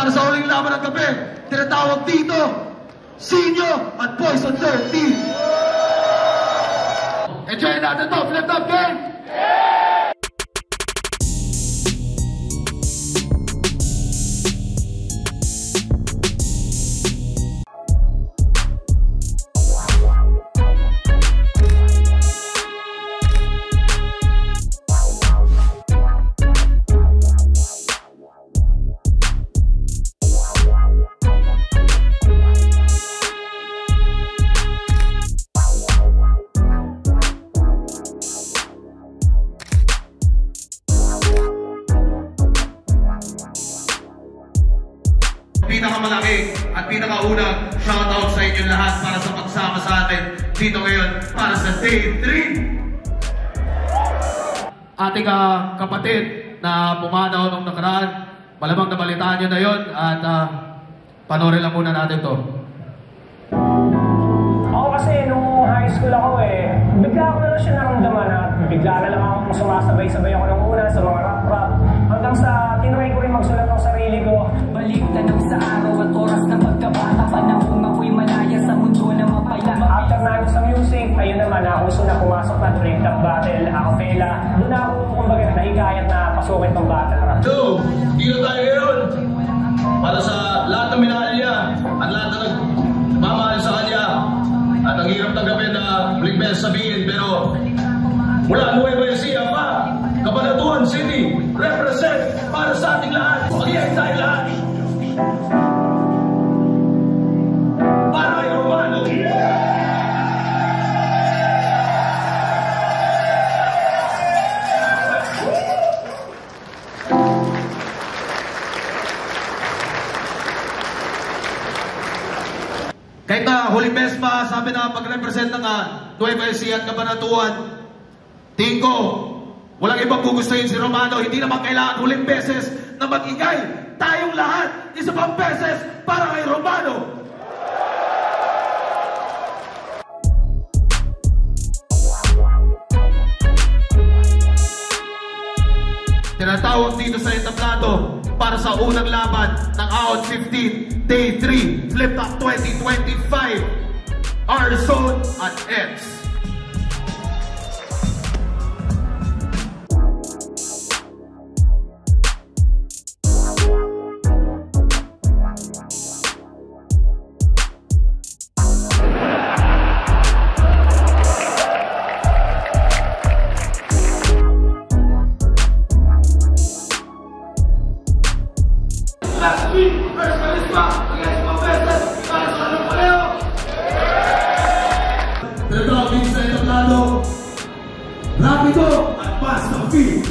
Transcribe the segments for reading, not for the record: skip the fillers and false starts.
para sa huling laban ng gabi. Tinatawag dito, Sinyo at Poison 13. Enjoy natin to, flip top game! Pinakamalaki at pinakaunang shoutout sa inyo lahat para sa pagsama sa atin dito ngayon para sa Day 3. Ating kapatid na pumanaw nung nakaraan, malamang nabalitaan nyo na yun at panoorin lang muna natin to. Ako kasi nung high school ako bigla ako na lang siya naramdaman at bigla na lang akong sumasabay-sabay ako ng una sa mga rap-rap hanggang sa tinry ko rin magsulat ng sarili ko. Balik tanong sa araw at oras na magkabata, panahong ako'y malaya sa mundo na mapaya. After namin sa music, ayun naman, nauso na pumasok na flip top battle, acapella. Doon na ako, kumbaga, nahikayat na pasukin tong battle rap. So, dito tayo ngayon para sa lahat ng minahal niya at lahat na nagmamahal sa kanya. At ang hirap tanggapin na muling beses sabihin, pero mula Nueva Ecija pa, Cabanatuan City, represent para sa ating lahat. Mag-iayag tayo lahat. Para kay Romano. Kahit na huling beses pa, sabi na pag-represent ng Nueva Ecija at Cabanatuan, tingin ko, walang ibang gugustuhin si Romano. Hindi naman kailangan huling beses na mag-ingay. Tayong lahat, isa pang beses para kay Romano. Tinatawag dito sa entablado para sa unang laban ng AOT 15, Day 3, Flip Top 2025, R-Zone at X. Last week, first charisma against mga beses para sa anong pareho. Tinatawag din sa entablado, Rapido at Pasta Feed.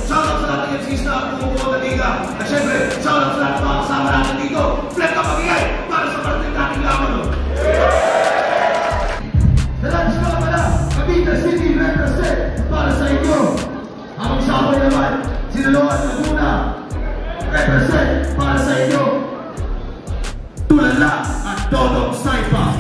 Shoutout sa lahat ng MCs na bumubuo ng liga. At syempre, shoutout sa lahat ng mga kasama natin dito. Flip ka magigay para sa parating nating laban. Sa lunch ka pala, Cavite City represent para sa inyo. Ang sabay naman, Sinaloa Laguna represent para sa inyo. Tulala at Dodong Saipa.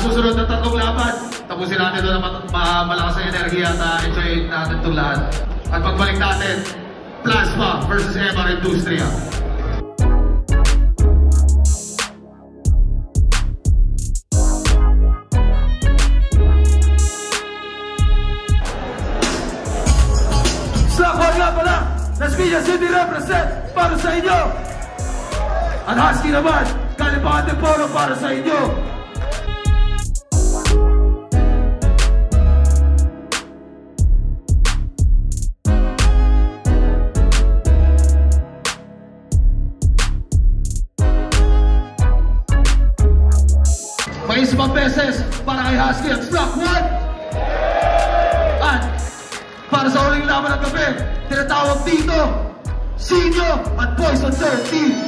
susunod na tatlong laban, tapusin natin doon na malakas na enerhiya at enjoy natin itong lahat. At pagbalik natin, Plasma versus MR Industria. Slackwag nga pala, Las Piñas City represent para sa inyo. At Husky naman, Kalipakan de Poro para sa inyo. May isang beses para kay Husky at Slackwag. At para sa uling laban ng gabi, tinatawag dito, Sinyo at Poison 30.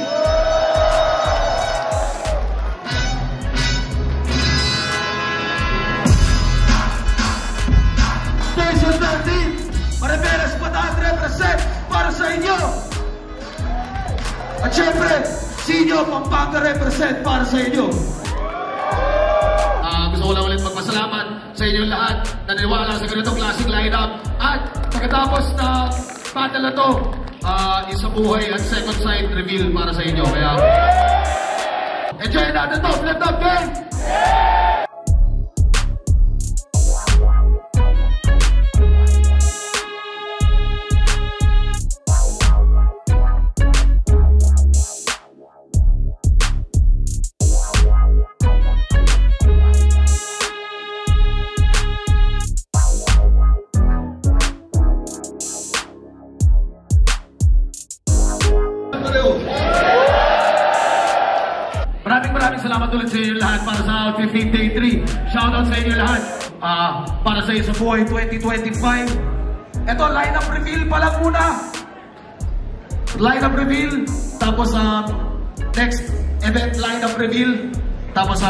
Poison 30, Maribeles Bataan represent para sa inyo. At syempre, Sinyo Pampanga represent para sa inyo. Gusto ko lang ulit magpasalamat sa inyong lahat na naniwala sa ganitong klaseng lineup. At pagkatapos na battle na to, isa buhay at second side reveal para sa inyo. Kaya enjoy natin to, Flip Top Gang! Maraming salamat ulit sa inyo lahat para sa Out 15 Day 3. Shoutout sa inyo lahat para sa Isa Buhay 2025. Ito, lineup reveal pa lang muna. Lineup reveal, tapos next event lineup reveal, tapos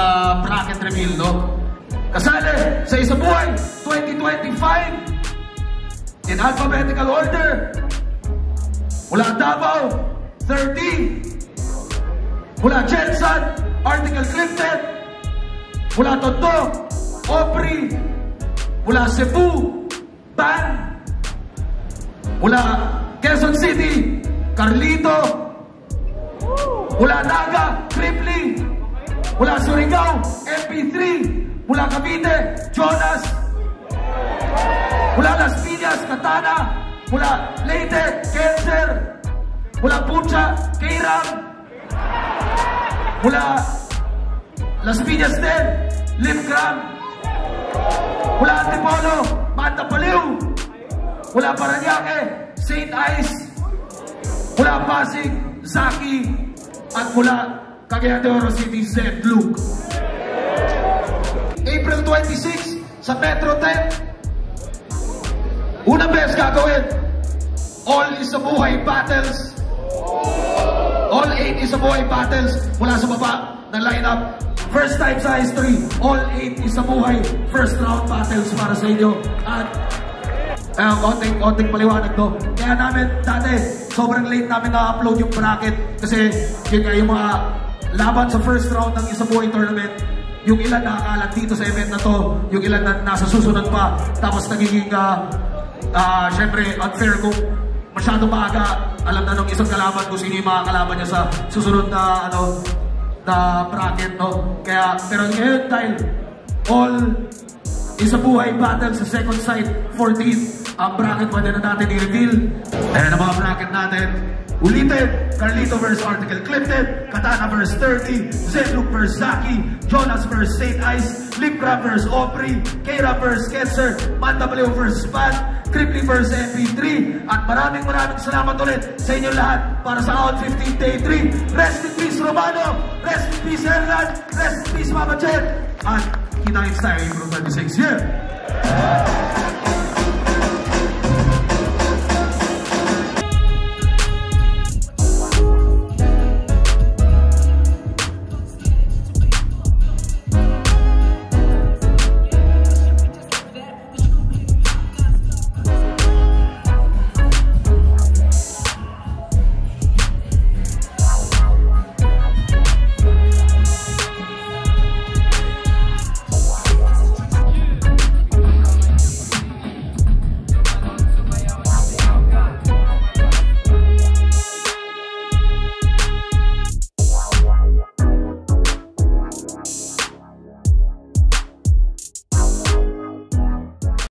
bracket reveal, no? Kasali sa Isa Buhay 2025 in alphabetical order. Mula Davao, 30. Mula Jensen, Article Clifton. Mula Tondo, Opry. Mula Cebu, Ban. Mula Quezon City, Carlito. Mula Naga, Tripli. Mula Surigao, MP3. Mula Cavite, Jonas. Mula Las Piñas, Katana. Mula Leyte, Kenzer. Mula Pucha, Keiram. Mula Las Piñas din, Limgram. Mula Antipolo, Manta Paliw. Mula Paranaque, St. Ice. Mula Pasig, Zaki. At mula Cagayan de Oro City, Zed Luke. April 26 sa Metro 10. Unang beses gagawin, All Isa Buhay Battles. All 8 Isa Buhay Battles mula sa baba ng lineup. First time sa history, all 8 Isa Buhay first round battles para sa inyo. At konting paliwanag to. Kaya namin dati, sobrang late namin na-upload yung bracket kasi yun nga yung mga laban sa first round ng Isa Buhay tournament. Yung ilan nakakalat dito sa event na to, yung ilan na nasa susunod pa. Tapos nagiging syempre unfair kung masyado maaga, alam na nung isang kalaban kung sino yung mga kalaban niya sa susunod na na bracket, no? Kaya, pero ngayon dahil all Isa Buhay battle sa second side, 14th, ang bracket pwede na natin i-reveal. Ayan ang mga bracket natin. Ulitin, Carlito vs. Article Clifton, Katana vs. 30, Zedluke vs. Zaki, Jonas vs. St. Ice, Lipram vs. Opry, Keira vs. Ketzer, Manta Paliw vs. Span, Crippling vs. MP3, at maraming salamat ulit sa inyo lahat para sa Out 15 Day 3. Rest in peace Romano, rest in peace Hernan, rest in peace Mama Chen, at kita-kits tayo April 26. Yeah!